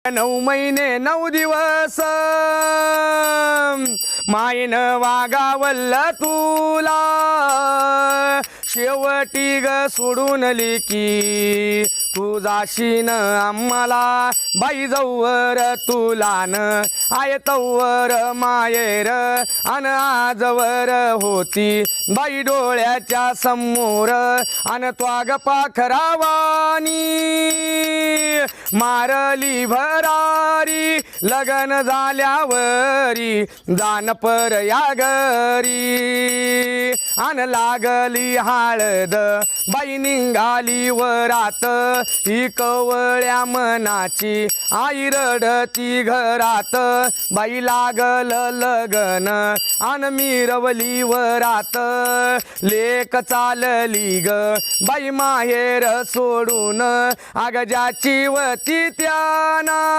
9 महिने 9 दिवस मायन वागावल तुला शेवटी ग सोडून लेकी तू जाशीन आम्हाला बाई जवळ तुला न आय तवर मायेर अन आजवर होती बाई डोळ्याच्या समोर अन त्वाग पाखरावानी मारली भरारी लगन झाल्यावरी जान पर या घरी अन लागली हळद बाई निघाली वरात ही कवळ्या मनाची आई रडती घरात बाई लागल लगन अन मिरवली वरात लेक चालली ग बाई माहेर सोडून अग ज्याची वती त्याना